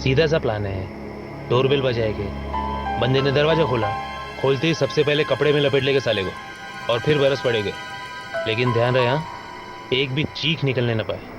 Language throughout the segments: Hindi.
सीधा सा प्लान है। डोरबेल बजाएंगे, बंदे ने दरवाजा खोला, खोलते ही सबसे पहले कपड़े में लपेट लेंगे साले को और फिर बरस पड़ेंगे। लेकिन ध्यान रहे, हाँ, एक भी चीख निकलने न पाए।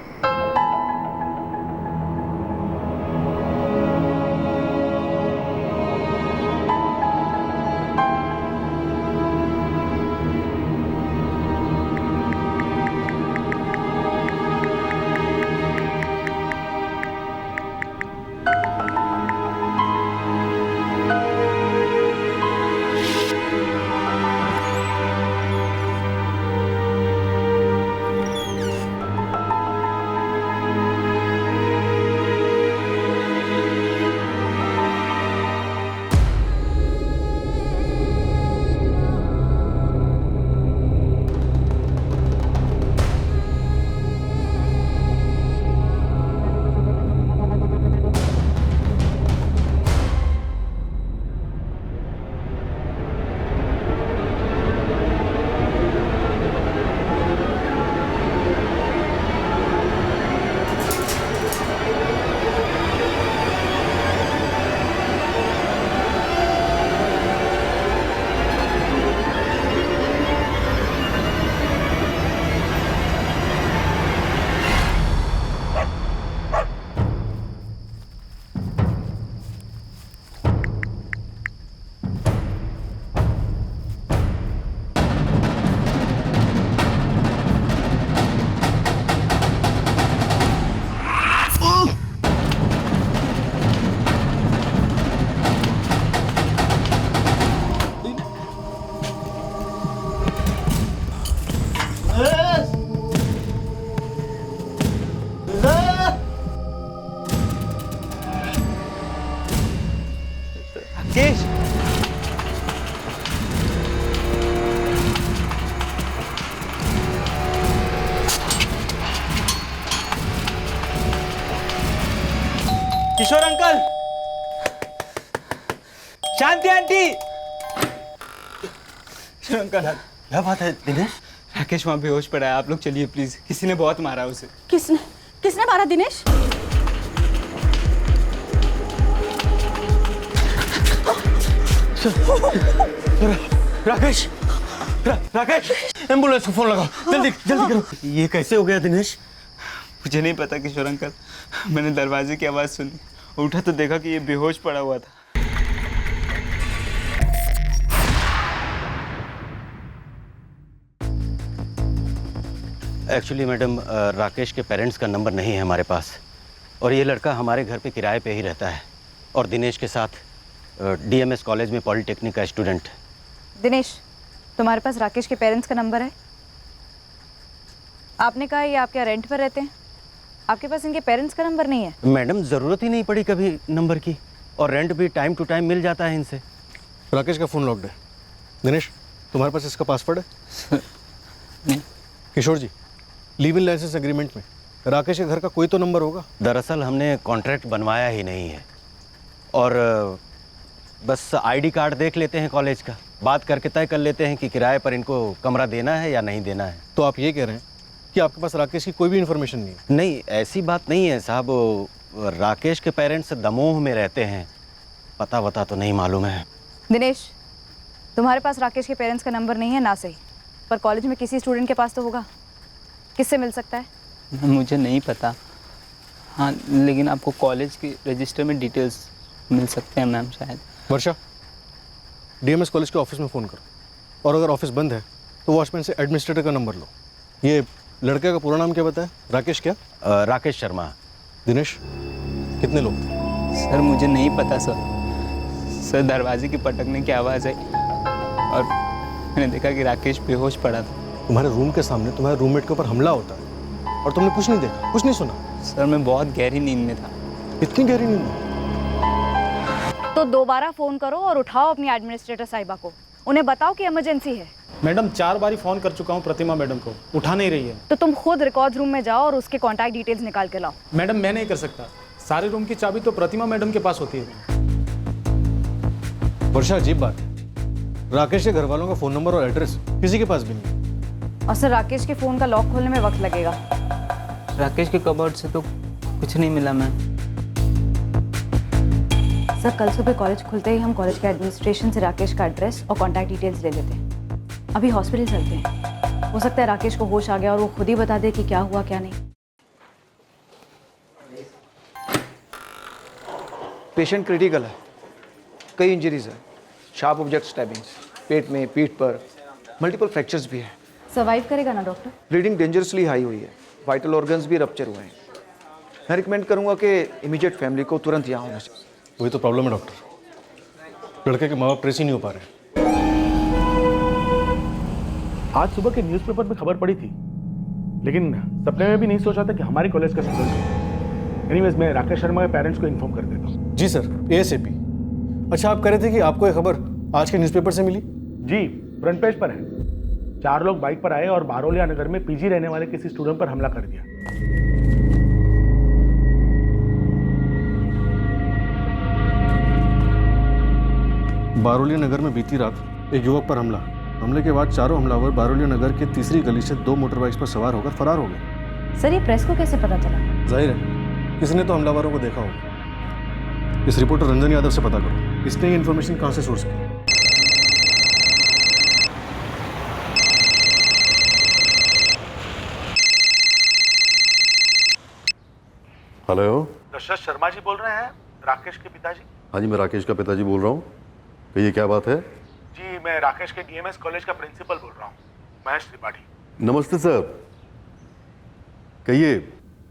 राकेश, किशोर अंकल, शांति आंटी। किशोर अंकल, क्या बात है दिनेश? राकेश वहाँ बेहोश पड़ा है, आप लोग चलिए प्लीज। किसी ने बहुत मारा उसे। किसने किसने मारा दिनेश? राकेश, राकेश, एम्बुलेंस को फोन लगाओ, जल्दी जल्दी करो। ये कैसे हो गया दिनेश? मुझे नहीं पता किशोर अंकल, मैंने दरवाजे की आवाज़ सुनी, उठा तो देखा कि ये बेहोश पड़ा हुआ था। एक्चुअली मैडम, राकेश के पेरेंट्स का नंबर नहीं है हमारे पास, और ये लड़का हमारे घर पे किराए पे ही रहता है, और दिनेश के साथ डीएमएस कॉलेज में पॉलिटेक्निक का स्टूडेंट। दिनेश, तुम्हारे पास राकेश के पेरेंट्स का नंबर है? आपने कहा ये आपके रेंट पर रहते हैं, आपके पास इनके पेरेंट्स का नंबर नहीं है? मैडम, ज़रूरत ही नहीं पड़ी कभी नंबर की, और रेंट भी टाइम टू टाइम मिल जाता है इनसे। राकेश का फ़ोन लॉक्ड है। दिनेश, तुम्हारे पास इसका पासवर्ड है? नहीं। किशोर जी, लीव इन लाइसेंस एग्रीमेंट में राकेश के घर का कोई तो नंबर होगा। दरअसल हमने कॉन्ट्रैक्ट बनवाया ही नहीं है, और बस आईडी कार्ड देख लेते हैं कॉलेज का, बात करके तय कर लेते हैं कि किराए पर इनको कमरा देना है या नहीं देना है। तो आप ये कह रहे हैं कि आपके पास राकेश की कोई भी इन्फॉर्मेशन नहीं है? नहीं, ऐसी बात नहीं है साहब, राकेश के पेरेंट्स दमोह में रहते हैं, पता वता तो नहीं मालूम है। दिनेश, तुम्हारे पास राकेश के पेरेंट्स का नंबर नहीं है ना सही, पर कॉलेज में किसी स्टूडेंट के पास तो होगा। किससे मिल सकता है? मुझे नहीं पता, हाँ, लेकिन आपको कॉलेज के रजिस्टर में डिटेल्स मिल सकते हैं मैम शायद। वर्षा, डीएमएस कॉलेज के ऑफिस में फ़ोन करो, और अगर ऑफिस बंद है तो वॉचमैन से एडमिनिस्ट्रेटर का नंबर लो। ये लड़के का पूरा नाम क्या बताया? राकेश क्या? राकेश शर्मा। दिनेश, कितने लोग थे? सर मुझे नहीं पता सर, दरवाजे की पटकने की आवाज़ आई और मैंने देखा कि राकेश बेहोश पड़ा था। तुम्हारे रूम के सामने तुम्हारे रूममेट के ऊपर हमला होता है और तुमने कुछ नहीं देखा, कुछ नहीं सुना? सर मैं बहुत गहरी नींद में था। इतनी गहरी नींद में? तो दोबारा फ़ोन करो और उठाओ अपनी एडमिनिस्ट्रेटर साहिबा को, उन्हें बताओ कि इमरजेंसी है। मैडम 4 बार फ़ोन कर चुका हूँ प्रतिमा मैडम को, उठा नहीं रही है। तो तुम खुद रिकॉर्ड रूम में जाओ और उसके कॉन्टैक्ट डिटेल्स निकाल के लाओ। मैडम मैं नहीं कर सकता, सारे रूम की चाबी तो प्रतिमा मैडम के पास होती है। वर्षा, अजीब बात है, राकेश के घर वालों का फ़ोन नंबर और एड्रेस किसी के पास भी नहीं। और सर, राकेश के फ़ोन का लॉक खोलने में वक्त लगेगा। राकेश के कबर्ड से तो कुछ नहीं मिला मैम। सर कल सुबह कॉलेज खुलते ही हम कॉलेज के एडमिनिस्ट्रेशन से राकेश का एड्रेस और कॉन्टैक्ट डिटेल्स ले लेते हैं। अभी हॉस्पिटल चलते हैं, हो सकता है राकेश को होश आ गया और वो खुद ही बता दे कि क्या हुआ क्या नहीं। पेशेंट क्रिटिकल है, कई इंजरीज है, शार्प ऑब्जेक्ट स्टैबिंग्स, पेट में, पीठ पर, मल्टीपल फ्रैक्चर्स भी हैं। सर्वाइव करेगा ना डॉक्टर? ब्लीडिंग डेंजरसली हाई हुई है, वाइटल ऑर्गन्स भी रप्चर हुए हैं। मैं रिकमेंड करूंगा कि इमीडिएट फैमिली को तुरंत यहाँ होना चाहिए। वही तो प्रॉब्लम है डॉक्टर, लड़के के माँ बाप ट्रेस ही नहीं हो पा रहे। आज सुबह के न्यूज़पेपर में खबर पड़ी थी, लेकिन सपने में भी नहीं सोचा था कि हमारे कॉलेज का स्टूडेंट है। एनीवेज, मैं राकेश शर्मा के पेरेंट्स को इन्फॉर्म कर देता हूँ। जी सर, ASAP। अच्छा, आप कह रहे थे कि आपको ये खबर आज के न्यूज़पेपर से मिली? जी, फ्रंट पेज पर है। 4 लोग बाइक पर आए और बारोलिया नगर में पीजी रहने वाले किसी स्टूडेंट पर हमला कर दिया। बारोलिया नगर में बीती रात एक युवक पर हमले के बाद चारों हमलावर बारोलिया नगर के तीसरी गली से 2 मोटरबाइक्स पर सवार होकर फरार हो गए। सर ये प्रेस को कैसे पता चला? जाहिर है किसी ने तो हमलावरों को देखा होगा। इस रिपोर्टर रंजन यादव से पता करो, इसने ये इन्फॉर्मेशन कहाँ से सोर्स की। हेलो, दशरथ शर्मा जी बोल रहे हैं, राकेश के पिताजी? हाँ जी, मैं राकेश का पिताजी बोल रहा हूँ। कहिए क्या बात है? जी, मैं राकेश के DMS कॉलेज का प्रिंसिपल बोल रहा हूँ, महेश त्रिपाठी। नमस्ते सर, कहिए।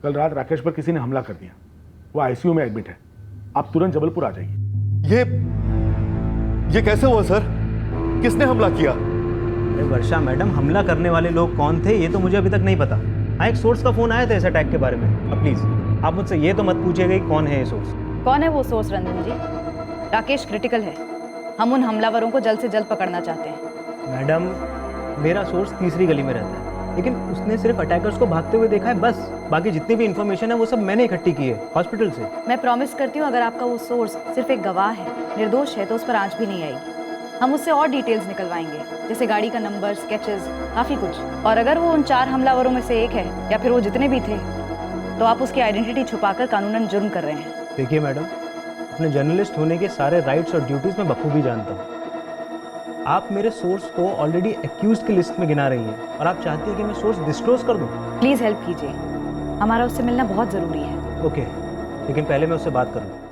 कल रात राकेश पर किसी ने हमला कर दिया, वो ICU में एडमिट है। आप तुरंत जबलपुर आ जाइए। ये कैसे हुआ सर? किसने हमला किया? अरे वर्षा मैडम, हमला करने वाले लोग कौन थे ये तो मुझे अभी तक नहीं पता। हाँ, एक सोर्स का फोन आया था इस अटैक के बारे में। अब प्लीज आप मुझसे ये तो मत पूछिएगा कि कौन है ये सोर्स। कौन है वो सोर्स रंजन जी? राकेश क्रिटिकल है, हम उन हमलावरों को जल्द से जल्द पकड़ना चाहते हैं। मैडम, मेरा सोर्स तीसरी गली में रहता है, लेकिन उसने सिर्फ अटैकर्स को भागते हुए देखा है बस। बाकी जितनी भी इन्फॉर्मेशन है वो सब मैंने इकट्ठी की है हॉस्पिटल से। मैं प्रॉमिस करती हूँ अगर आपका वो सोर्स सिर्फ एक गवाह है, निर्दोष है, तो उस पर आंच भी नहीं आएगी। हम उससे और डिटेल्स निकलवाएंगे, जैसे गाड़ी का नंबर, स्केचेस, काफ़ी कुछ। और अगर वो उन 4 हमलावरों में से एक है या फिर वो जितने भी थे, तो आप उसकी आइडेंटिटी छुपाकर कानूनन जुर्म कर रहे हैं। देखिए मैडम, अपने जर्नलिस्ट होने के सारे राइट्स और ड्यूटीज़ मैं बखूबी जानता हूँ। आप मेरे सोर्स को ऑलरेडी एक्यूज्ड की लिस्ट में गिना रही हैं और आप चाहती हैं कि मैं सोर्स डिस्क्लोज कर दूँ। प्लीज़ हेल्प कीजिए, हमारा उससे मिलना बहुत ज़रूरी है। ओके, लेकिन पहले मैं उससे बात करूँ।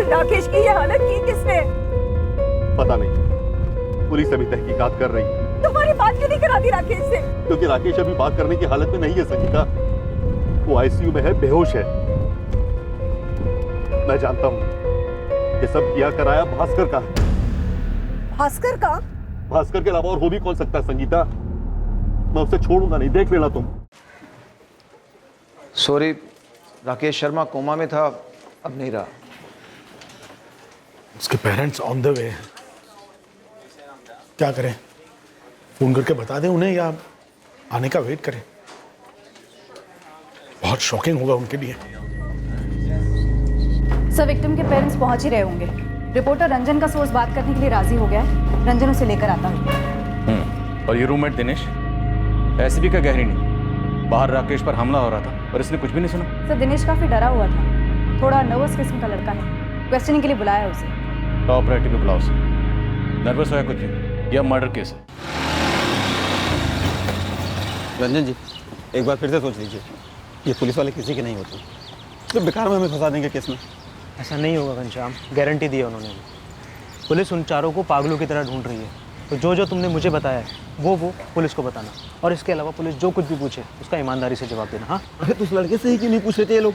राकेश की ये हालत की किसने? पता नहीं, पुलिस अभी तहकीकात कर रही है। तुम्हारी बात क्यों नहीं करा दी राकेश से? क्योंकि राकेश अभी बात करने की हालत में नहीं है संगीता, वो ICU में है, बेहोश है। मैं जानता हूँ ये सब किया कराया भास्कर का है। भास्कर का? भास्कर के अलावा और हो भी कौन सकता है संगीता? मैं उसे छोड़ूंगा नहीं, देख लेना तुम। सॉरी, राकेश शर्मा कोमा में था, अब नहीं रहा। उसके पेरेंट्स ऑन द वे हैं। क्या करें, फोन करके बता दें उन्हें या आने का वेट करें? बहुत शॉकिंग होगा उनके लिए। सर विक्टिम के पेरेंट्स पहुंच ही रहे होंगे। रिपोर्टर रंजन का सोर्स बात करने के लिए राजी हो गया है, रंजन उसे लेकर आता हूँ। और ये रूममेट दिनेश ऐसे भी का गहरी नहीं, बाहर राकेश पर हमला हो रहा था और इसने कुछ भी नहीं सुना। सर दिनेश काफी डरा हुआ था, थोड़ा नर्वस किस्म का लड़का है, क्वेश्चनिंग के लिए बुलाया है उसे। टॉप प्रायोरिटी पे बुलाओ उसे। नर्वस है कुछ नहीं, यह मर्डर केस है। रंजन जी, एक बार फिर से सोच लीजिए, ये पुलिस वाले किसी के नहीं होते, तो बेकार में हमें फंसा देंगे केस में। ऐसा नहीं होगा घनश्याम, गारंटी दी है उन्होंने भी। पुलिस उन चारों को पागलों की तरह ढूंढ रही है, तो जो जो तुमने मुझे बताया है वो पुलिस को बताना, और इसके अलावा पुलिस जो कुछ भी पूछे उसका ईमानदारी से जवाब देना। हाँ, अरे तो उस लड़के से ही क्यों नहीं पूछ रहे थे ये लोग?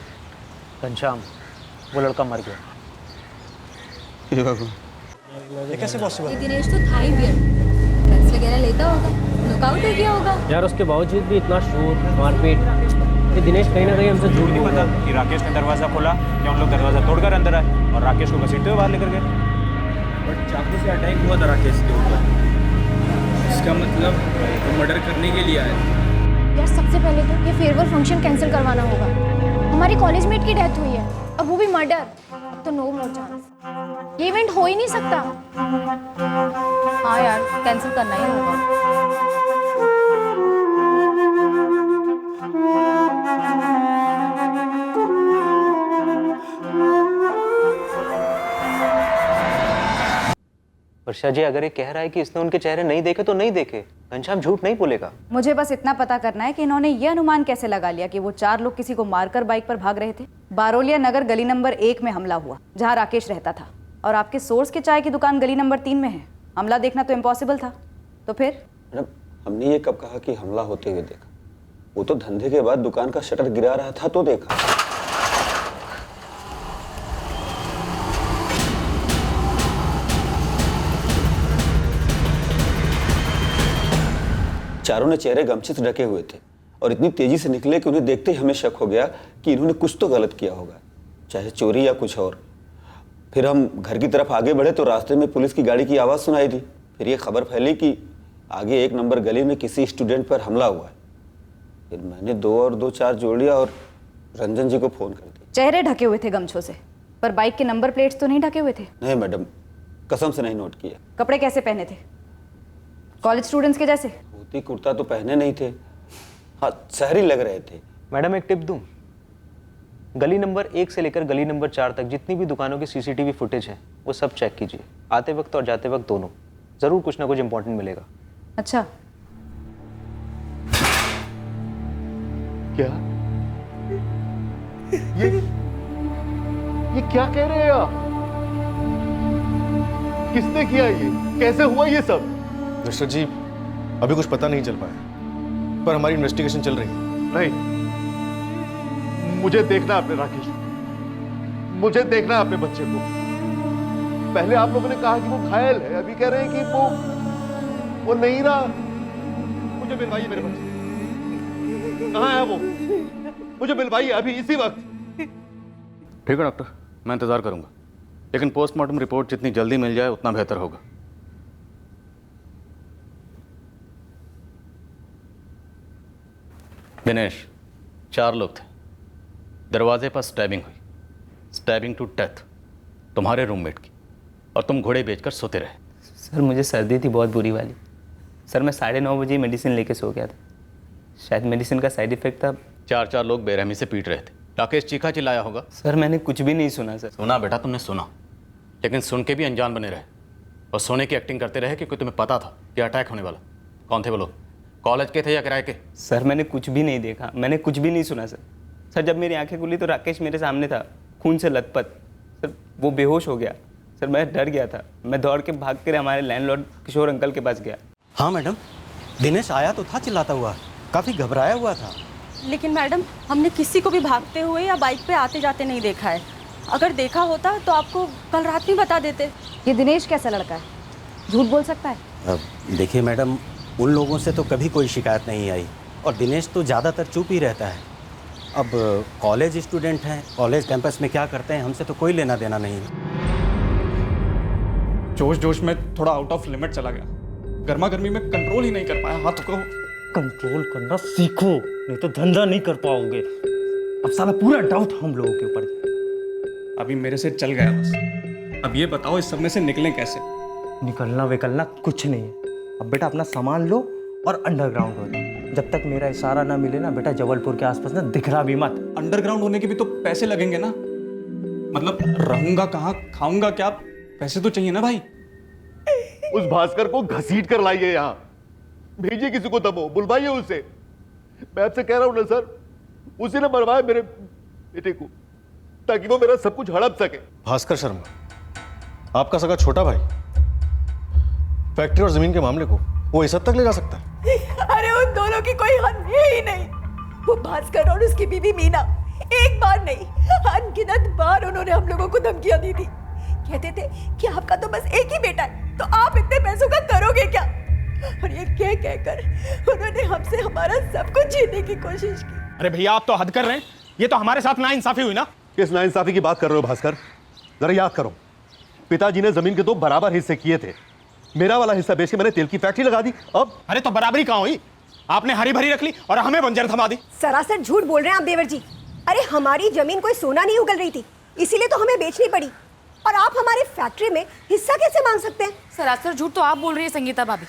घनश्याम, वो लड़का मर गया। ये कैसे पॉसिबल? ये दिनेश तो था ही वियर्ड, ड्रग्स वगैरह लेता होगा, नॉकआउट हो गया होगा। यार उसके बावजूद भी इतना शोर मारपीट, ये दिनेश कहीं ना कहीं हमसे झूठ नहीं पता कि राकेश ने दरवाजा खोला या उन लोग दरवाजा तोड़कर अंदर आए और राकेश को घसीटते हुए बाहर लेकर गए। बट चाकू से अटैक हुआ था राकेश के ऊपर, इसका मतलब वो मर्डर करने के लिए आया। यार सबसे पहले तो ये फेयरवेल फंक्शन कैंसिल करवाना होगा। हमारी कॉलेज मेट की डेथ हुई है, अब वो भी मर्डर, अब तो नो मोर चांस, ये इवेंट हो ही नहीं सकता। हाँ यार, कैंसिल करना ही होगा। वर्षा जी, अगर ये कह रहा है कि इसने उनके चेहरे नहीं देखे तो नहीं देखे। घनश्याम झूठ नहीं बोलेगा। मुझे बस इतना पता करना है कि इन्होंने ये अनुमान कैसे लगा लिया कि वो 4 लोग किसी को मारकर बाइक पर भाग रहे थे। बारोलिया नगर गली नंबर 1 में हमला हुआ, जहाँ राकेश रहता था, और आपके सोर्स की चाय की दुकान गली नंबर 3 में है। हमला देखना तो इम्पॉसिबल था। तो फिर मैडम, हमने ये कब कहा कि हमला होते हुए देखा? वो तो धंधे के बाद दुकान का शटर गिरा रहा था तो देखा। चारों ने चेहरे गमछे से ढके हुए थे और इतनी तेजी से निकले कि उन्हें देखते ही हमें शक हो गया कि इन्होंने कुछ तो गलत किया होगा, चाहे चोरी या कुछ और। फिर हम घर की तरफ आगे बढ़े तो रास्ते में पुलिस की गाड़ी की आवाज़ सुनाई दी। फिर ये खबर फैली कि आगे 1 नंबर गली में किसी स्टूडेंट पर हमला हुआ है। फिर मैंने 2 और 2 4 जोड़ लिया और रंजन जी को फ़ोन कर दिया। चेहरे ढके हुए थे गमछों से, पर बाइक के नंबर प्लेट्स तो नहीं ढके हुए थे। नहीं मैडम, कसम से नहीं नोट किया। कपड़े कैसे पहने थे? कॉलेज स्टूडेंट्स के जैसे? धोती कुर्ता तो पहने नहीं थे, हाँ शहरी लग रहे थे। मैडम एक टिप दूं, गली नंबर 1 से लेकर गली नंबर 4 तक जितनी भी दुकानों की सीसीटीवी फुटेज है वो सब चेक कीजिए, आते वक्त और जाते वक्त दोनों। जरूर कुछ ना कुछ इंपॉर्टेंट मिलेगा। अच्छा, क्या ये क्या कह रहे हैं आप? किसने किया ये? कैसे हुआ ये सब? मिस्टर जी, अभी कुछ पता नहीं चल पाया, पर हमारी इन्वेस्टिगेशन चल रही है। नहीं, मुझे देखना अपने राकेश, मुझे देखना अपने बच्चे को। पहले आप लोगों ने कहा कि वो घायल है, अभी कह रहे हैं कि वो नहीं रहा। मुझे मिलवाइए मेरे बच्चे, कहाँ है वो? मुझे मिलवाइए अभी इसी वक्त। ठीक है डॉक्टर, मैं इंतजार करूंगा, लेकिन पोस्टमार्टम रिपोर्ट जितनी जल्दी मिल जाए उतना बेहतर होगा। दिनेश, 4 लोग थे, दरवाजे पर स्टैबिंग हुई, स्टैबिंग टू डेथ तुम्हारे रूममेट की, और तुम घोड़े बेचकर सोते रहे। सर मुझे सर्दी थी बहुत बुरी वाली। सर मैं 9:30 बजे मेडिसिन लेके सो गया था, शायद मेडिसिन का साइड इफेक्ट था। 4 लोग बेरहमी से पीट रहे थे। राकेश चीखा चिल्लाया होगा। सर मैंने कुछ भी नहीं सुना सर। सुना बेटा, तुमने सुना, लेकिन सुन के भी अनजान बने रहे और सोने की एक्टिंग करते रहे क्योंकि तुम्हें पता था कि अटैक होने वाला। कौन थे वो लोग? कॉलेज के थे या किराए के? सर मैंने कुछ भी नहीं देखा, मैंने कुछ भी नहीं सुना सर। सर जब मेरी आंखें खुली तो राकेश मेरे सामने था, खून से लथपथ। सर वो बेहोश हो गया। सर मैं डर गया था, मैं दौड़ के भाग कर हमारे लैंडलॉर्ड किशोर अंकल के पास गया। हाँ मैडम, दिनेश आया तो था चिल्लाता हुआ, काफ़ी घबराया हुआ था। लेकिन मैडम हमने किसी को भी भागते हुए या बाइक पे आते जाते नहीं देखा है। अगर देखा होता तो आपको कल रात में बता देते। ये दिनेश कैसा लड़का है, झूठ बोल सकता है? अब देखिए मैडम, उन लोगों से तो कभी कोई शिकायत नहीं आई, और दिनेश तो ज़्यादातर चुप ही रहता है। अब कॉलेज स्टूडेंट हैं, कॉलेज कैंपस में क्या करते हैं हमसे तो कोई लेना देना नहीं है। जोश जोश में थोड़ा आउट ऑफ लिमिट चला गया, गर्मा गर्मी में कंट्रोल ही नहीं कर पाया हाथ को। कंट्रोल करना सीखो, नहीं तो धंधा नहीं कर पाओगे। अब साला पूरा डाउट हम लोगों के ऊपर। अभी मेरे से चल गया बस। अब ये बताओ इस सब में से निकलें कैसे? निकलना विकलना कुछ नहीं है। अब बेटा अपना सामान लो और अंडरग्राउंड हो जाओ। जब तक मेरा इशारा ना मिले ना बेटा, जबलपुर के आसपास ना दिखरा भी मत। अंडरग्राउंड होने के भी तो पैसे लगेंगे ना, मतलब रहूंगा कहाँ, खाऊंगा क्या, पैसे तो चाहिए ना भाई। उस भास्कर को घसीट कर लाइए यहाँ, भेजिए किसी को दबो, बुलवाइए उसे। मैं आपसे कह रहा हूं ना सर, उसी ने मरवाया मेरे बेटे को ताकि वो मेरा सब कुछ हड़प सके। भास्कर शर्मा, आपका सगा छोटा भाई, फैक्ट्री और जमीन के मामले को वो इस हद तक ले जा सकता है? अरे उन दोनों की कोई हद है ही नहीं। वो भास्कर और उसकी बीवी मीना एक बार नहीं अनगिनत बार उन्होंने हम लोगों को धमकियां दी थी। कहते थे कि आपका तो बस एक ही बेटा है, तो आप इतने पैसों का करोगे क्या? और ये कह कहकर उन्होंने हमसे हमारा सब कुछ छीनने की कोशिश की। अरे भैया आप तो हद कर रहे हैं, ये तो हमारे साथ नाइंसाफी हुई ना। किस नाइंसाफी की बात कर रहे हो भास्कर? जरा याद करो, पिताजी ने जमीन के 2 बराबर हिस्से किए थे। मेरा वाला हिस्सा बेच के मैंने तेल की फैक्ट्री लगा दी। अब अरे तो बराबरी कहाँ हुई? आपने हरी भरी रख ली और हमें बंजर थमा दी। सरासर झूठ बोल रहे हैं आप देवर जी। अरे हमारी जमीन कोई सोना नहीं उगल रही थी, इसीलिए तो हमें बेचनी पड़ी। और आप हमारी फैक्ट्री में हिस्सा कैसे मांग सकते हैं? सरासर झूठ तो आप बोल रही है संगीता भाभी।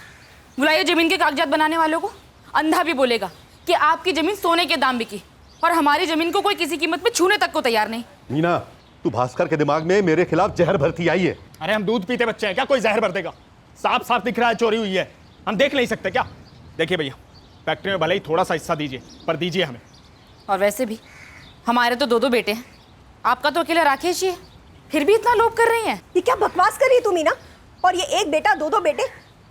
बुलाइए जमीन के कागजात बनाने वालों को। अंधा भी बोलेगा कि आपकी जमीन सोने के दाम बिकी और हमारी जमीन को कोई किसी कीमत पे छूने तक को तैयार नहीं। मीना, तू भास्कर के दिमाग में मेरे खिलाफ जहर भरती आई है। अरे हम दूध पीते बच्चे हैं क्या, कोई जहर भर देगा? साफ साफ दिख रहा है चोरी हुई है, हम देख नहीं सकते क्या? देखिए भैया, फैक्ट्री में भले ही थोड़ा सा हिस्सा दीजिए, पर दीजिए हमें। और वैसे भी हमारे तो 2-2 बेटे हैं, आपका तो अकेला राकेश ही है, फिर भी इतना लोभ कर रही हैं। ये क्या बकवास कर रही है तू मीना? और ये एक बेटा 2-2 बेटे,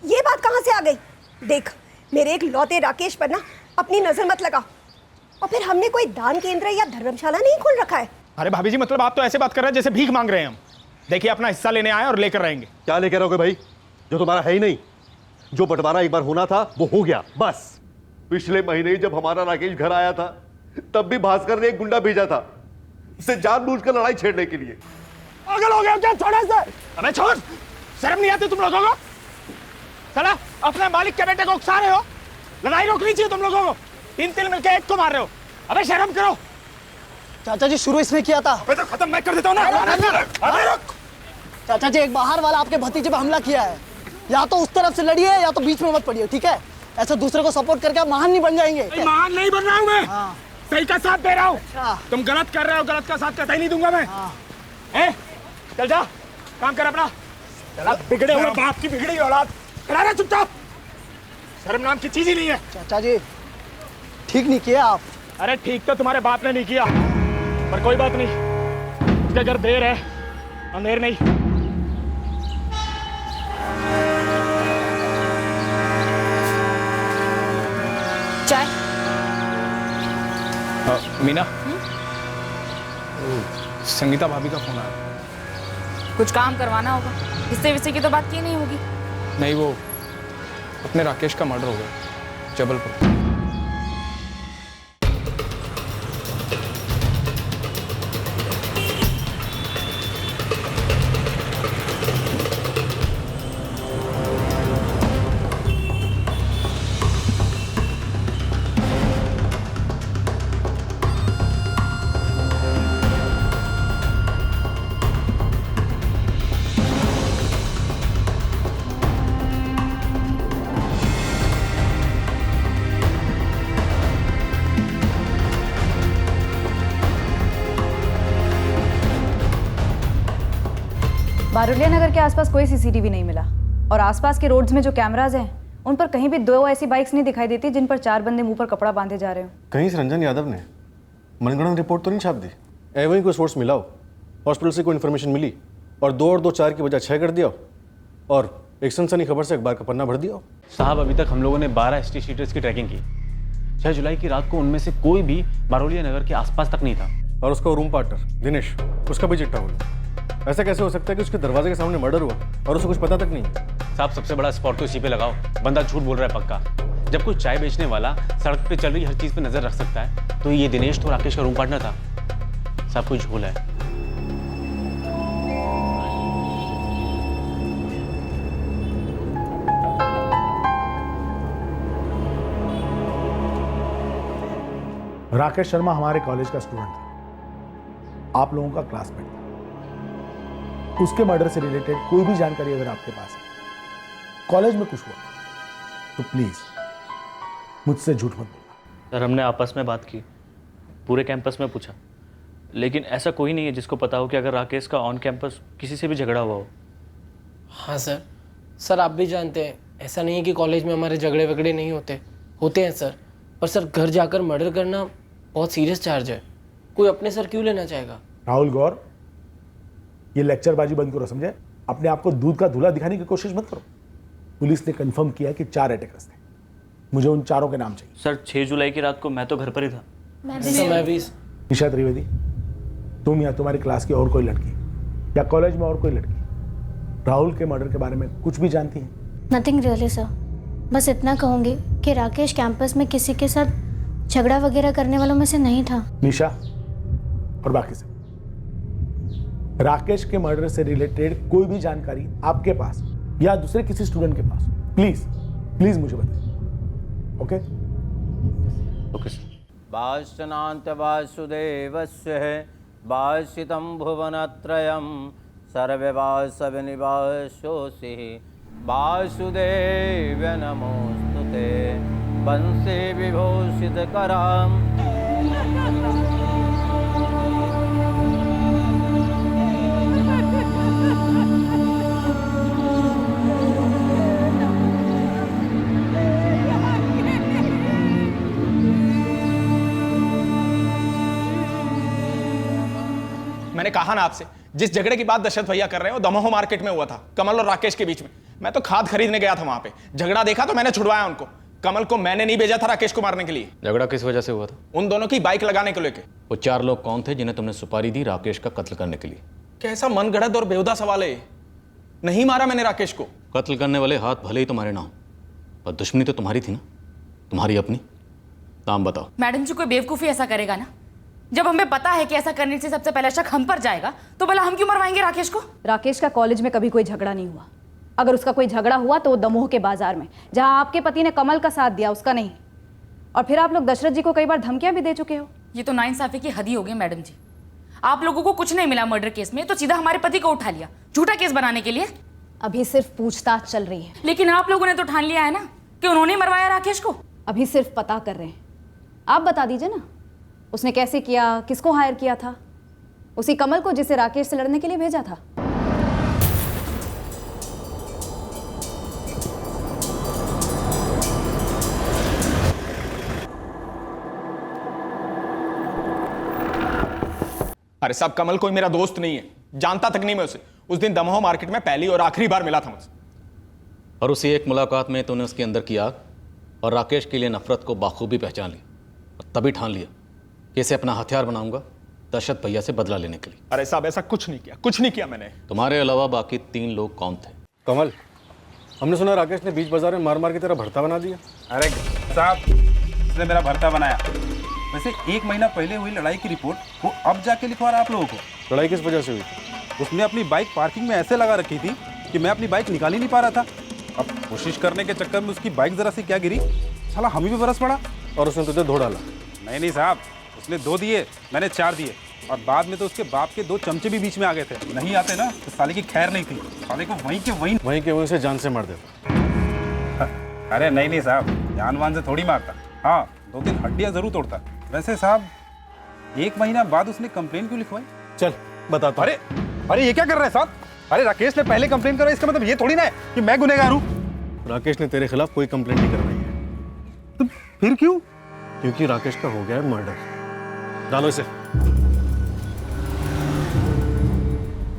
ये बात कहाँ से आ गई? देख, मेरे एक लौते राकेश पर ना अपनी नजर मत लगा। और फिर हमने कोई दान केंद्र या धर्मशाला नहीं खोल रखा है। अरे भाभी जी, मतलब आप तो ऐसे बात कर रहे हैं जैसे भीख मांग रहे हैं हम। देखिए, अपना हिस्सा लेने आए और लेकर रहेंगे। क्या लेकर रहोगे भाई, जो तुम्हारा है ही नहीं? जो बंटवारा एक बार होना था वो हो गया, बस। पिछले महीने ही जब हमारा राकेश घर आया था, तब भी भास्कर ने एक गुंडा भेजा था उसे जानबूझकर लड़ाई छेड़ने के लिए। पागल हो गए क्या? छोड़ इसे। अबे छोड़, शर्म नहीं आती तुम लोगों को? चला, अपने मालिक के बेटे को उकसा रहे हो। लड़ाई रोकनी चाहिए तुम लोगों को। 3 मिलकर एक को मार रहे हो। अबे शर्म करो। चाचा जी, शुरू इसने किया था। अबे तो खत्म मैं कर देता हूँ ना। चाचा जी, एक बाहर वाला आपके भतीजे पे हमला किया है। या तो उस तरफ से लड़िए या तो बीच में मत पड़िए, ठीक है? ऐसे दूसरे को सपोर्ट करके आप महान नहीं बन जाएंगे। महान नहीं बन रहा हूँ मैं, सही का साथ दे रहा हूँ। तुम गलत कर रहे हो, गलत का साथ कतई नहीं दूंगा मैं। चल जा, काम कर अपना। चला, बिगड़े हुए बाप की बिगड़ी औलाद, करा रहा चुपचाप। शर्म नाम की चीज ही नहीं है। चाचा जी, ठीक नहीं किया आप। अरे ठीक तो तुम्हारे बाप ने नहीं किया, पर कोई बात नहीं, उसके घर देर है अंधेर नहीं। चाय। मीना, संगीता भाभी का फोन आया। कुछ काम करवाना होगा, हिस्से विस्से की तो बात की नहीं होगी। नहीं, वो अपने राकेश का मर्डर हो गया जबलपुर। बारुलिया नगर के आसपास कोई सीसीटीवी नहीं मिला और आसपास के रोड्स में जो कैमराज हैं उन पर कहीं भी 2 ऐसी बाइक्स नहीं दिखाई देती जिन पर 4 बंदे मुंह पर कपड़ा बांधे जा रहे हो। कहीं से रंजन यादव ने मनगढ़ंत रिपोर्ट तो नहीं छाप दी? वहीं कोई सोर्स मिला हो, हॉस्पिटल से कोई इन्फॉर्मेशन मिली और 2 और 2 4 की बजाय 6 कर दिया और एक सनसनी खबर से अखबार का पन्ना भर दिया। साहब, अभी तक हम लोगों ने 12 एसटी शीटर्स की ट्रैकिंग की। 6 जुलाई की रात को उनमें से कोई भी बारुलिया नगर के आसपास तक नहीं था। और उसका रूम पार्टनर दिनेश, उसका भी चिट्ठा बोलो। ऐसा कैसे हो सकता है कि उसके दरवाजे के सामने मर्डर हुआ और उसे कुछ पता तक नहीं? साहब, सबसे बड़ा स्पॉट तो इसी पे लगाओ। बंदा झूठ बोल रहा है पक्का। जब कोई चाय बेचने वाला सड़क पे चल रही हर चीज पे नजर रख सकता है, तो ये दिनेश तो राकेश का रूम पार्टनर था। साहब, कोई झोल है। राकेश शर्मा हमारे कॉलेज का स्टूडेंट था, आप लोगों का क्लासमेट था। उसके मर्डर से रिलेटेड कोई भी जानकारी अगर आपके पास है, कॉलेज में कुछ हुआ, तो प्लीज मुझसे झूठ मत बोलना। सर, हमने आपस में बात की, पूरे कैंपस में पूछा, लेकिन ऐसा कोई नहीं है जिसको पता हो कि अगर राकेश का ऑन कैंपस किसी से भी झगड़ा हुआ हो। हाँ सर, आप भी जानते हैं ऐसा नहीं है कि कॉलेज में हमारे झगड़े वगड़े नहीं होते हैं सर। और सर, घर जाकर मर्डर करना बहुत सीरियस चार्ज है, कोई अपने सर क्यों लेना चाहेगा? राहुल गौर, ये लेक्चरबाजी बंद करो, समझे? अपने आप को दूध का धुला दिखाने की कोशिश मत करो। पुलिस ने कंफर्म किया कि 4 अटैकर्स थे, मुझे उन 4 के नाम चाहिए। सर, 6 जुलाई की रात को मैं तो घर पर ही था। मैं भी। निशा त्रिवेदी, तुम या तुम्हारी क्लास की और कोई लड़की या कॉलेज में और कोई लड़की राहुल के मर्डर के बारे में कुछ भी जानती है? नथिंग रियली सर, बस इतना कहूँगी कि राकेश कैंपस में किसी के साथ झगड़ा वगैरह करने वालों में से नहीं था। निशा और बाकी सब, राकेश के मर्डर से रिलेटेड कोई भी जानकारी आपके पास या दूसरे किसी स्टूडेंट के पास, प्लीज मुझे बताइए। Okay sir. वासनांत वासुदेवस्य वासितं भुवनत्रयं सर्ववास विनिवासोऽसि वासुदेव नमोस्तुते वंशे विभूषितकराम्। मैंने कहा ना आपसे, जिस झगड़े की बात दशरथ भैया कर रहे हैं वो दमोह मार्केट में हुआ था, कमल और राकेश के बीच में। मैं तो खाद खरीदने गया था वहां पे, झगड़ा देखा तो मैंने छुड़वाया उनको। कमल को मैंने नहीं भेजा था राकेश को मारने के लिए। झगड़ा किस वजह से हुआ था? उन दोनों की बाइक लगाने को लेके। वो 4 लोग कौन थे जिन्हें तुमने सुपारी दी राकेश का कत्ल करने के लिए? कैसा मनगढ़ंत और बेहुदा सवाल है। नहीं मारा मैंने राकेश को। कत्ल करने वाले हाथ भले ही तुम्हारे ना हो, पर दुश्मनी तो तुम्हारी थी ना, तुम्हारी अपनी। नाम बताओ। मैडम जी, कोई बेवकूफ़ी ऐसा करेगा ना? जब हमें पता है कि ऐसा करने से सबसे पहला शक हम पर जाएगा, तो भला हम क्यों मरवाएंगे राकेश को? राकेश का कॉलेज में कभी कोई झगड़ा नहीं हुआ। अगर उसका कोई झगड़ा हुआ तो वो दमोह के बाजार में, जहां आपके पति ने कमल का साथ दिया, उसका नहीं। और फिर आप लोग दशरथ जी को कई बार धमकियां भी दे चुके हो। ये तो नाइंसाफी की हद ही हो गई मैडम जी। आप लोगों को कुछ नहीं मिला मर्डर केस में, तो सीधा हमारे पति को उठा लिया झूठा केस बनाने के लिए। अभी सिर्फ पूछताछ चल रही है। लेकिन आप लोगों ने तो ठान लिया है ना कि उन्होंने मरवाया राकेश को। अभी सिर्फ पता कर रहे हैं। आप बता दीजिए ना, उसने कैसे किया, किसको हायर किया था? उसी कमल को जिसे राकेश से लड़ने के लिए भेजा था। अरे साहब, कमल कोई मेरा दोस्त नहीं है, जानता तक नहीं मैं उसे। उस दिन दमोह मार्केट में पहली और आखिरी बार मिला था मुझसे। और उसी एक मुलाकात में तूने उसके अंदर की आग और राकेश के लिए नफरत को बाखूबी पहचान ली, और तभी ठान लिया कि इसे अपना हथियार बनाऊंगा दशरथ भैया से बदला लेने के लिए। अरे साहब, ऐसा कुछ नहीं किया, कुछ नहीं किया मैंने। तुम्हारे अलावा बाकी 3 लोग कौन थे? कमल, हमने सुना राकेश ने बीच बाजार में मार मार की तरह भरता बना दिया। अरे साहब, इसने मेरा भरता बनाया। वैसे 1 महीना पहले हुई लड़ाई की रिपोर्ट वो अब जाके लिखवा रहा आप लोगों को। लड़ाई किस वजह से हुई? उसने अपनी बाइक पार्किंग में ऐसे लगा रखी थी कि मैं अपनी बाइक निकाल ही नहीं पा रहा था। अब कोशिश करने के चक्कर में उसकी बाइक जरा सी क्या गिरी, साला हम ही पे बरस पड़ा। और उसने तुझे धो डाला? नहीं साहब, उसने 2 दिए, मैंने 4 दिए। और बाद में तो उसके बाप के 2 चमचे भी बीच में आ गए थे। नहीं आते ना तो साले की खैर नहीं थी, साले को वहीं के वहीं से जान से मार देता। अरे नहीं साहब, जान वान से थोड़ी मारता। हाँ, 2-3 हड्डियाँ जरूर तोड़ता। वैसे साहब, 1 महीना बाद उसने कंप्लेन क्यों लिखवाई? चल बताता। अरे ये क्या कर रहे हैं साहब? अरे राकेश ने पहले कंप्लेन कराई, इसका मतलब ये थोड़ी ना है कि मैं गुनहगार हूँ। राकेश ने तेरे खिलाफ कोई कंप्लेंट नहीं करवाई है। तो फिर क्यों? क्योंकि राकेश का हो गया है मर्डर। डालो इसे।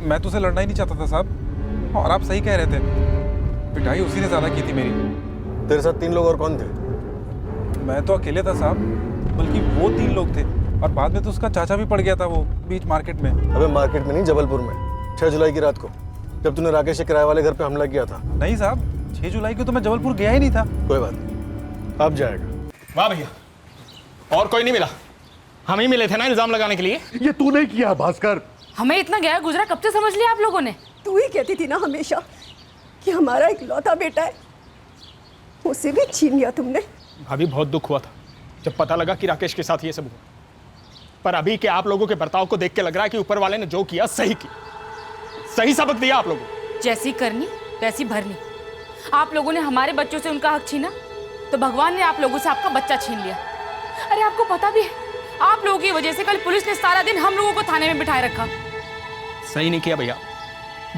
मैं तो उसे लड़ना ही नहीं चाहता था साहब, और आप सही कह रहे थे, पिटाई उसी ने ज्यादा की थी मेरी। तेरे साथ 3 लोग और कौन थे? मैं तो अकेले था साहब, बल्कि वो 3 लोग थे। और बाद में तो उसका चाचा भी पड़ गया था वो बीच मार्केट में। अबे मार्केट में नहीं, जबलपुर में 6 जुलाई की रात को, जब तूने राकेश के किराए वाले घर पे हमला किया था। नहीं साहब, 6 जुलाई को तो मैं जबलपुर गया ही नहीं था। कोई बात नहीं, अब जाएगा। वाह भैया, और कोई नहीं मिला, हम ही मिले थे ना इल्जाम लगाने के लिए। ये तू नहीं किया भास्कर। हमें इतना गया गुजरा कब से समझ लिया आप लोगों ने? तू ही कहती थी ना हमेशा कि हमारा इकलौता बेटा है, उसे भी छीन लिया तुमने। भाभी, बहुत दुख हुआ था जब पता लगा कि राकेश के साथ ये सब हुआ। पर अभी के आप लोगों के बर्ताव को देख के लग रहा है कि ऊपर वाले ने जो किया सही किया, सही सबक दिया आप लोगों को। जैसी करनी वैसी भरनी। आप लोगों ने हमारे बच्चों से उनका हक छीना, तो भगवान ने आप लोगों से आपका बच्चा छीन लिया। अरे आपको पता भी है, आप लोगों की वजह से कल पुलिस ने सारा दिन हम लोगों को थाने में बिठाए रखा। सही नहीं किया भैया,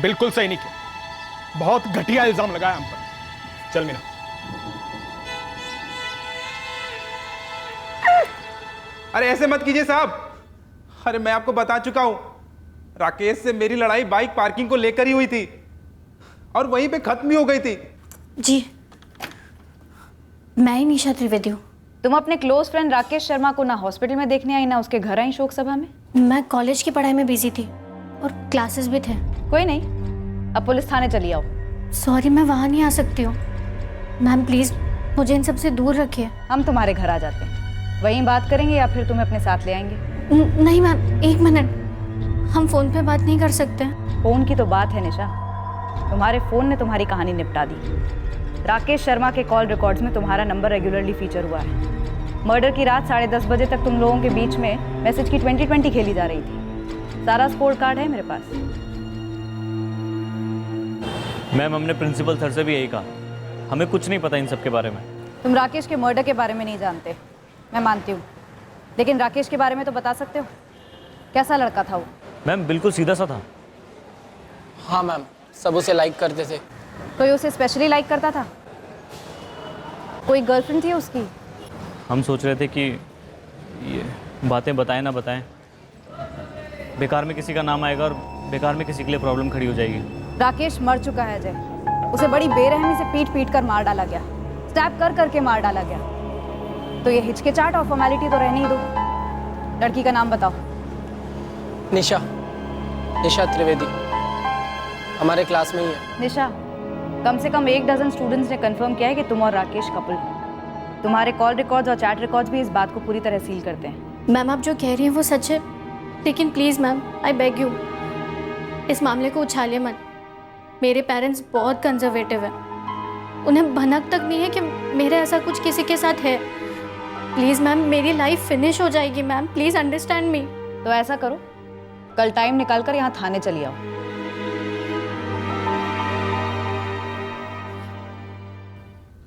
बिल्कुल सही नहीं किया। बहुत घटिया इल्जाम लगाया हम पर। चल मीना। अरे ऐसे मत कीजिए साहब। अरे मैं आपको बता चुका हूं, राकेश से मेरी लड़ाई बाइक पार्किंग को लेकर ही हुई थी, और वहीं पे खत्म ही हो गई थी। जी, मैं ही निशा त्रिवेदी हूँ। तुम अपने क्लोज फ्रेंड राकेश शर्मा को ना हॉस्पिटल में देखने आई, ना उसके घर आई शोक सभा में। मैं कॉलेज की पढ़ाई में बिजी थी और क्लासेस भी थे। कोई नहीं, अब पुलिस थाने चली आओ। सॉरी, मैं वहाँ नहीं आ सकती हूँ। मैम प्लीज़ मुझे इन सब से दूर रखिए। हम तुम्हारे घर आ जाते हैं, वहीं बात करेंगे या फिर तुम्हें अपने साथ ले आएंगे? नहीं मैम, 1 मिनट, हम फ़ोन पे बात नहीं कर सकते? फ़ोन की तो बात है निशा, तुम्हारे फ़ोन ने तुम्हारी कहानी निपटा दी। राकेश शर्मा के कॉल रिकॉर्ड्स में तुम्हारा नंबर रेगुलरली फीचर हुआ है। मर्डर की रात 10:30 बजे तक तुम लोगों के बीच में मैसेज की 20-20 खेली जा रही थी। सारा स्कोर कार्ड है मेरे पास। मैम, हमने प्रिंसिपल सर से भी यही कहा, हमें कुछ नहीं पता इन सब के बारे में। तुम राकेश के मर्डर के बारे में नहीं जानते, मैं मानती हूँ, लेकिन राकेश के बारे में तो बता सकते हो। कैसा लड़का था वो? मैम, बिल्कुल सीधा सा था। हाँ मैम, सब उसे लाइक करते थे। कोई उसे स्पेशली लाइक करता था? कोई गर्लफ्रेंड थी उसकी? हम सोच रहे थे कि ये बातें बताएं ना बताएं। बेकार में किसी का नाम आएगा और बेकार में किसी के लिए प्रॉब्लम खड़ी हो जाएगी। राकेश मर चुका है अजय। उसे बड़ी बेरहमी से पीट पीट कर मार डाला गया, स्टैप कर करके मार डाला गया। तो ये हिचकिचाहट और फॉर्मेलिटी तो रहने ही दो। लड़की का नाम बताओ। निशा, निशा त्रिवेदी, हमारे क्लास में ही है। निशा, कम से कम 1 डज़न स्टूडेंट्स ने कंफर्म किया है कि तुम और राकेश कपल हो। तुम्हारे कॉल रिकॉर्ड्स और चैट रिकॉर्ड्स भी इस बात को पूरी तरह सील करते हैं। मैम आप जो कह रही हैं वो सच है, लेकिन please ma'am I beg you, इस मामले को उछालिए मत। मेरे पेरेंट्स बहुत कंजर्वेटिव हैं, उन्हें भनक तक नहीं है कि मेरा ऐसा कुछ किसी के साथ है। प्लीज़ मैम, मेरी लाइफ फिनिश हो जाएगी मैम, प्लीज़ अंडरस्टैंड मी। तो ऐसा करो, कल टाइम निकाल कर यहाँ थाने चली आओ।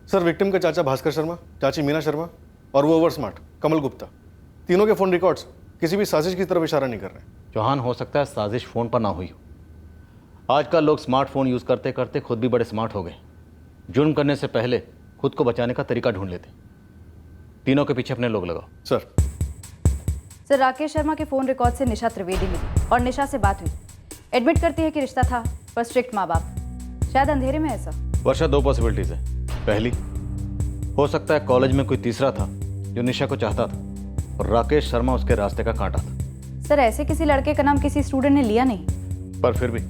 सर, विक्टिम का चाचा भास्कर शर्मा, चाची मीना शर्मा और वो ओवर स्मार्ट कमल गुप्ता, तीनों के फ़ोन रिकॉर्ड्स किसी भी साजिश की तरफ इशारा नहीं कर रहे। चौहान, हो सकता है साजिश फ़ोन पर ना हुई हो। आजकल लोग स्मार्टफोन यूज़ करते करते खुद भी बड़े स्मार्ट हो गए। जुर्म करने से पहले खुद को बचाने का तरीका ढूंढ लेते। तीनों के पीछे अपने लोग लगाओ। सर, राकेश शर्मा के फ़ोन रिकॉर्ड से निशा त्रिवेदी मिली और निशा से बात हुई। एडमिट करती है कि रिश्ता था, पर स्ट्रिक्ट माँ बाप, शायद अंधेरे में ऐसा। वर्षा, 2 पॉसिबिलिटीज़ है। पहली, हो सकता है कॉलेज में कोई तीसरा था जो निशा को चाहता था और राकेश शर्मा उसके रास्ते का कांटा था। सर, ऐसे किसी लड़के का नाम किसी स्टूडेंट ने लिया नहीं। पर फिर भी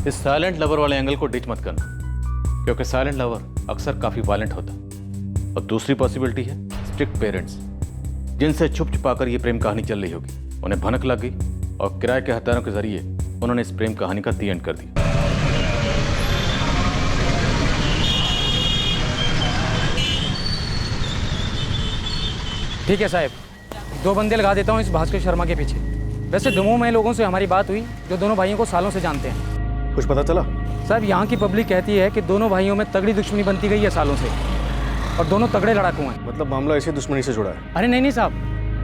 इस साइलेंट लवर वाले एंगल को डिच मत करना, क्योंकि साइलेंट लवर अक्सर काफ़ी वायलेंट होता है। और दूसरी पॉसिबिलिटी है स्ट्रिक्ट पेरेंट्स, जिनसे छुप छुपा कर ये प्रेम कहानी चल रही होगी। उन्हें भनक लग गई और किराए के हथियारों के जरिए उन्होंने इस प्रेम कहानी का दी एंड कर दिया। ठीक है साहब, 2 बंदे लगा देता हूँ इस भास्कर शर्मा के पीछे। वैसे दमोह में लोगों से हमारी बात हुई जो दोनों भाइयों को सालों से जानते हैं। कुछ पता चला? साहब, यहाँ की पब्लिक कहती है कि दोनों भाइयों में तगड़ी दुश्मनी बनती गई है सालों से, और दोनों तगड़े लड़ाकू हैं। मतलब मामला इसी दुश्मनी से जुड़ा है? अरे नहीं साहब,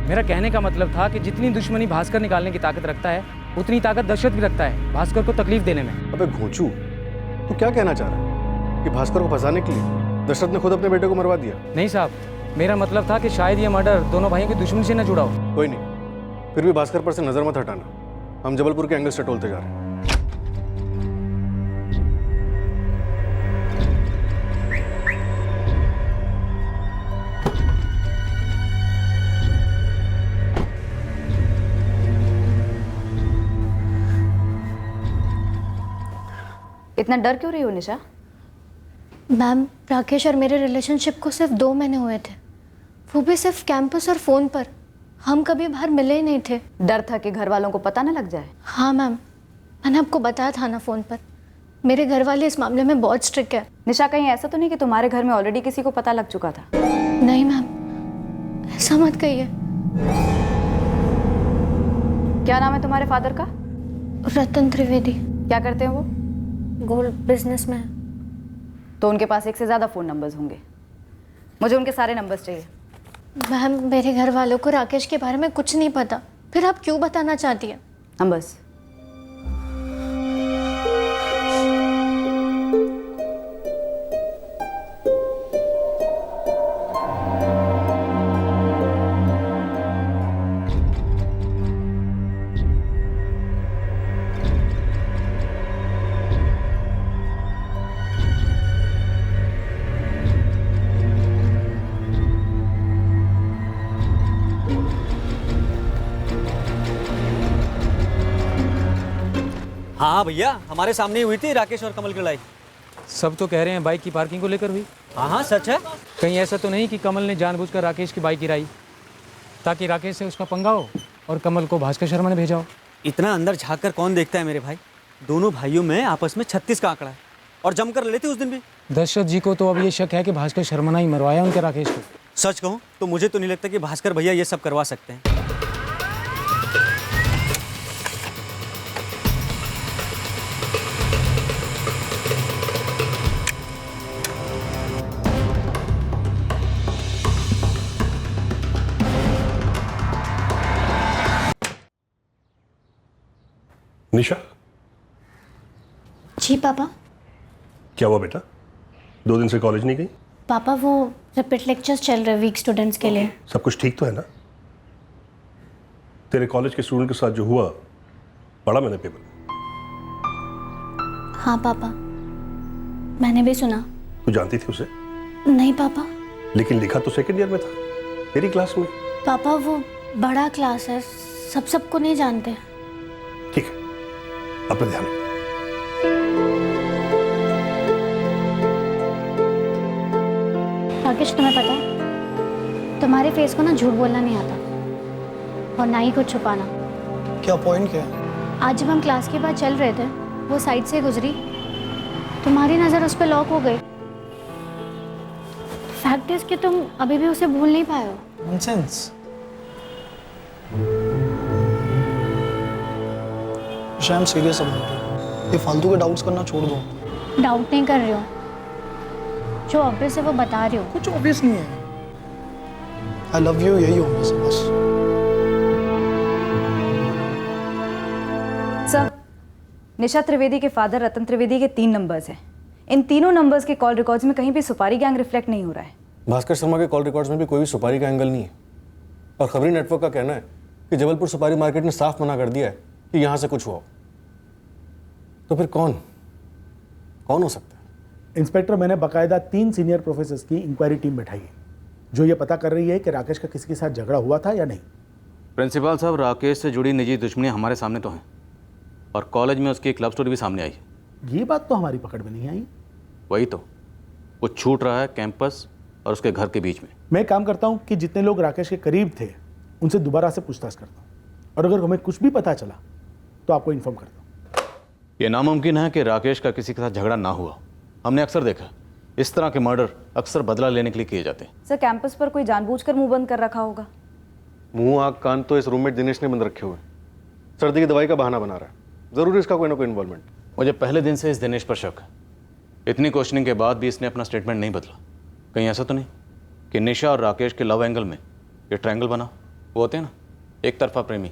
मेरा कहने का मतलब था कि जितनी दुश्मनी भास्कर निकालने की ताकत रखता है, उतनी ताकत दशरथ भी रखता है भास्कर को तकलीफ देने में। अबे घोंचू, तू क्या कहना चाह रहा है कि भास्कर को फंसाने के लिए दशरथ ने खुद अपने बेटे को मरवा दिया? नहीं साहब, मेरा मतलब था कि शायद ये मर्डर दोनों भाइयों की दुश्मनी से न जुड़ा हो। कोई नहीं, फिर भी भास्कर पर से नजर मत हटाना। हम जबलपुर के एंगल से टोलते जा रहे हैं। इतना डर क्यों रही हो निशा? मैम, राकेश और मेरे रिलेशनशिप को सिर्फ 2 महीने हुए थे, वो भी सिर्फ कैंपस और फ़ोन पर। हम कभी बाहर मिले ही नहीं थे। डर था कि घर वालों को पता न लग जाए? हाँ मैम, मैंने आपको बताया था ना फ़ोन पर, मेरे घर वाले इस मामले में बहुत स्ट्रिक्ट है। निशा, कहीं ऐसा तो नहीं कि तुम्हारे घर में ऑलरेडी किसी को पता लग चुका था? नहीं मैम, ऐसा मत कहिए। क्या नाम है तुम्हारे फादर का? रतन त्रिवेदी। क्या करते हैं वो? गोल्ड बिजनेस में। तो उनके पास 1 से ज़्यादा फ़ोन नंबर्स होंगे। मुझे उनके सारे नंबर्स चाहिए। मैम, मेरे घर वालों को राकेश के बारे में कुछ नहीं पता, फिर आप क्यों बताना चाहती हैं? नंबर्स? हाँ भैया, हमारे सामने ही हुई थी राकेश और कमल की लड़ाई। सब तो कह रहे हैं बाइक की पार्किंग को लेकर हुई। हाँ हाँ सच है। कहीं ऐसा तो नहीं कि कमल ने जानबूझकर राकेश की बाइक गिराई ताकि राकेश से उसका पंगा हो और कमल को भास्कर शर्मा ने भेजा हो? इतना अंदर झाँक कर कौन देखता है मेरे भाई। दोनों भाइयों में आपस में 36 का आंकड़ा है और जम कर लेते उस दिन भी। दशरथ जी को तो अब ये शक है कि भास्कर शर्मा ने ही मरवाया उनके राकेश को। सच कहूँ तो मुझे तो नहीं लगता कि भास्कर भैया ये सब करवा सकते हैं। निशा। जी पापा। क्या हुआ बेटा, 2 दिन से कॉलेज नहीं गई? पापा, वो रिपीट लेक्चर्स चल रहे वीक स्टूडेंट्स के लिए। सब कुछ ठीक तो है ना? तेरे कॉलेज के स्टूडेंट के साथ जो हुआ पढ़ा मैंने पेपर। हाँ पापा, मैंने भी सुना। तू जानती थी उसे? नहीं पापा। लेकिन लिखा तो सेकंड ईयर में था, तेरी क्लास में। पापा वो बड़ा क्लास है, सबको नहीं जानते। ठीक है, अपना ध्यान रख। राकेश, तुम्हें पता है तुम्हारे फेस को ना झूठ बोलना नहीं आता और ना ही कुछ छुपाना। क्या पॉइंट क्या है? आज जब हम क्लास के बाद चल रहे थे, वो साइड से गुजरी, तुम्हारी नज़र उस पर लॉक हो गई। फैक्ट इज कि तुम अभी भी उसे भूल नहीं पाए हो। Nonsense. Sham serious about it. ये फालतू के डाउट्स करना छोड़ दो। डाउट नहीं कर रही हो, जो ऑब्वियस है वो बता रही हो। कुछ ऑब्वियस नहीं है। आई लव यू, यही ऑब्वियस है बस। सर, निशा त्रिवेदी के फादर रतन त्रिवेदी के 3 नंबर्स हैं। इन तीनों नंबर्स के कॉल रिकॉर्ड्स में कहीं भी सुपारी गैंग रिफ्लेक्ट नहीं हो रहा है। भास्कर शर्मा के कॉल रिकॉर्ड्स में भी कोई भी सुपारी का एंगल नहीं है। और खबरी नेटवर्क का कहना है कि जबलपुर सुपारी मार्केट ने साफ मना कर दिया है कि यहाँ से कुछ हुआ हो। तो फिर कौन हो सकता है? इंस्पेक्टर, मैंने बाकायदा 3 सीनियर प्रोफेसर्स की इंक्वायरी टीम बैठाई है जो ये पता कर रही है कि राकेश का किसी के साथ झगड़ा हुआ था या नहीं। प्रिंसिपल साहब, राकेश से जुड़ी निजी दुश्मनी हमारे सामने तो हैं और कॉलेज में उसकी एक लव स्टोरी भी सामने आई है। ये बात तो हमारी पकड़ में नहीं आई। वही तो, वो छूट रहा है कैंपस और उसके घर के बीच में। मैं काम करता हूँ कि जितने लोग राकेश के करीब थे उनसे दोबारा से पूछताछ करता हूँ, और अगर हमें कुछ भी पता चला तो आपको इन्फॉर्म करता हूँ। ये नामुमकिन है कि राकेश का किसी के साथ झगड़ा ना हुआ। हमने अक्सर देखा इस तरह के मर्डर अक्सर बदला लेने के लिए किए जाते हैं। सर, कैंपस पर कोई जानबूझकर मुंह बंद कर रखा होगा। मुंह आँख कान तो इस रूममेट दिनेश ने बंद रखे हुए। सर्दी की दवाई का बहाना बना रहा है। जरूर इसका कोई ना कोई इन्वॉल्वमेंट। मुझे पहले दिन से इस दिनेश पर शक है। इतनी क्वेश्चनिंग के बाद भी इसने अपना स्टेटमेंट नहीं बदला। कहीं ऐसा तो नहीं कि निशा और राकेश के लव एंगल में ये ट्रायंगल बना? वो होते हैं ना, एक तरफा प्रेमी,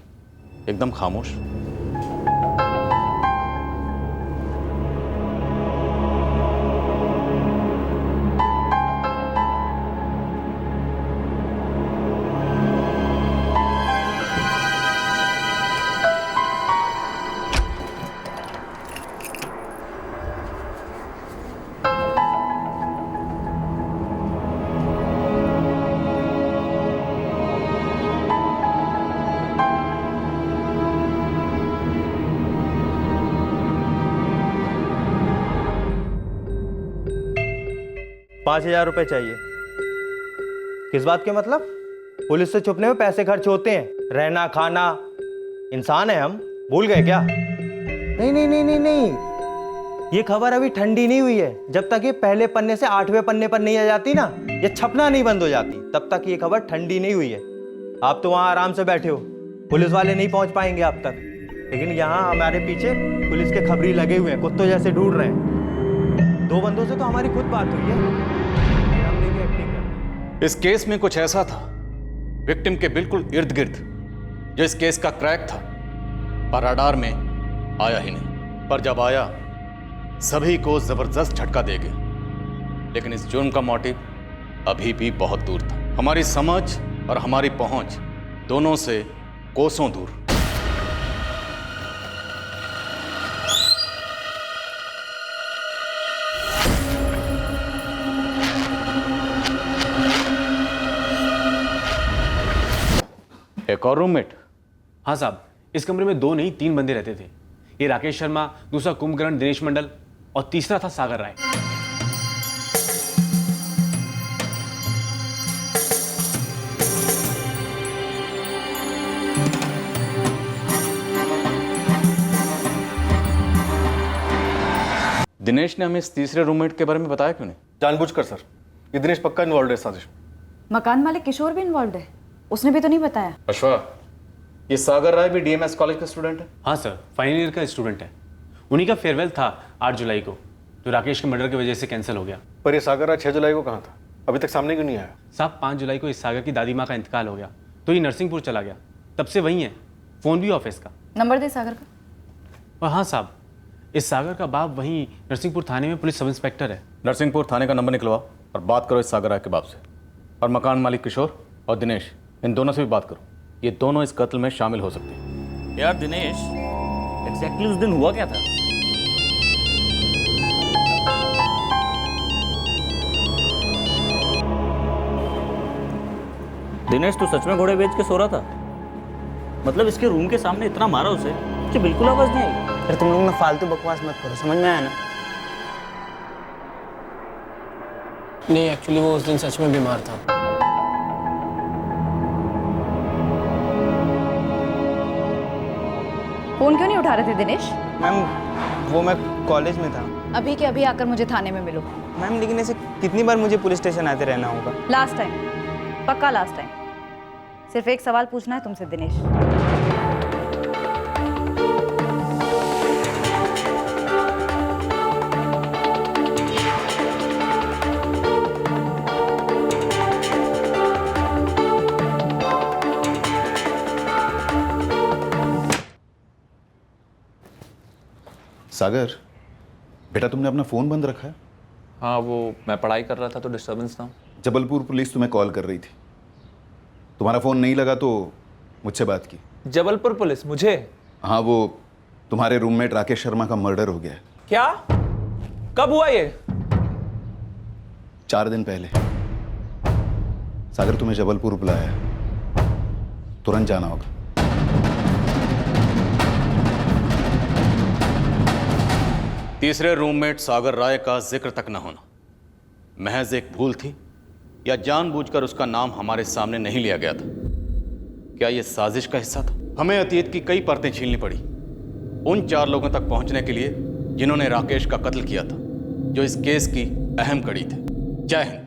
एकदम खामोश। ₹5000 चाहिए। किस बात के मतलब? पुलिस से छुपने में पैसे खर्च होते हैं, रहना खाना। इंसान है हम, भूल गए क्या? नहीं नहीं नहीं नहीं नहीं, ये खबर अभी ठंडी नहीं हुई है। जब तक ये पहले पन्ने से 8वें पन्ने पर नहीं आ जाती ना, ये छपना नहीं बंद हो जाती, तब तक ये खबर ठंडी नहीं हुई है। आप तो वहां आराम से बैठे हो, पुलिस वाले नहीं पहुंच पाएंगे आप तक, लेकिन यहाँ हमारे पीछे पुलिस के खबरी लगे हुए हैं, कुत्तों जैसे ढूंढ रहे हैं। 2 बंदों से तो हमारी खुद बात हुई है। इस केस में कुछ ऐसा था विक्टिम के बिल्कुल इर्द गिर्द जो इस केस का क्रैक था, पर रडार में आया ही नहीं। पर जब आया सभी को जबरदस्त झटका दे गया। लेकिन इस जुर्म का मोटिव अभी भी बहुत दूर था, हमारी समझ और हमारी पहुंच दोनों से कोसों दूर। एक और रूममेट? हाँ साहब, इस कमरे में 2 नहीं 3 बंदे रहते थे। ये राकेश शर्मा, दूसरा कुंभकर्ण दिनेश मंडल और तीसरा था सागर राय। दिनेश ने हमें इस तीसरे रूममेट के बारे में बताया क्यों नहीं? जानबूझकर सर, ये दिनेश पक्का इन्वॉल्व है साजिश। मकान मालिक किशोर भी इन्वॉल्व है? उसने भी तो नहीं बताया। अश्वा, ये सागर राय भी डीएमएस कॉलेज का स्टूडेंट है? हाँ सर, फाइनल ईयर का स्टूडेंट है। उन्हीं का फेयरवेल था 8 जुलाई को, जो राकेश के मर्डर की वजह से कैंसिल हो गया। पर ये सागर राय 6 जुलाई को कहाँ था? अभी तक सामने क्यों नहीं आया? साहब 5 जुलाई को इस सागर की दादी माँ का इंतकाल हो गया, तो ये नरसिंहपुर चला गया। तब से वहीं है, फ़ोन भी ऑफिस का। नंबर दे सागर का। और हाँ साहब, इस सागर का बाप वहीं नरसिंहपुर थाने में पुलिस सब इंस्पेक्टर है। नरसिंहपुर थाने का नंबर निकलवाओ और बात करो इस सागर राय के बाप से। और मकान मालिक किशोर और दिनेश, इन दोनों से भी बात करो। ये दोनों इस कत्ल में शामिल हो सकते हैं। यार दिनेश, एग्जैक्टली उस दिन हुआ क्या था? दिनेश, तू सच में घोड़े बेच के सो रहा था? मतलब इसके रूम के सामने इतना मारा उसे कि बिल्कुल आवाज नहीं आई। अरे तुम लोग ना फालतू बकवास मत करो, समझ में आया ना? नहीं, एक्चुअली वो उस दिन सच में बीमार था। फोन क्यों नहीं उठा रहे थे दिनेश? मैम वो मैं कॉलेज में था। अभी के अभी आकर मुझे थाने में मिलो। मैम लेकिन ऐसे कितनी बार मुझे पुलिस स्टेशन आते रहना होगा? लास्ट टाइम, पक्का लास्ट टाइम। सिर्फ एक सवाल पूछना है तुमसे दिनेश। सागर, बेटा तुमने अपना फ़ोन बंद रखा है? हाँ, वो मैं पढ़ाई कर रहा था तो डिस्टर्बेंस था। जबलपुर पुलिस तुम्हें कॉल कर रही थी, तुम्हारा फ़ोन नहीं लगा तो मुझसे बात की। जबलपुर पुलिस मुझे? हाँ, वो तुम्हारे रूममेट राकेश शर्मा का मर्डर हो गया है। क्या? कब हुआ ये? 4 दिन पहले। सागर तुम्हें जबलपुर बुलाया है, तुरंत जाना होगा। तीसरे रूममेट सागर राय का जिक्र तक न होना महज एक भूल थी या जानबूझकर उसका नाम हमारे सामने नहीं लिया गया था? क्या यह साजिश का हिस्सा था? हमें अतीत की कई परतें छीलनी पड़ी उन 4 लोगों तक पहुंचने के लिए जिन्होंने राकेश का कत्ल किया था, जो इस केस की अहम कड़ी थे। जय हिंद।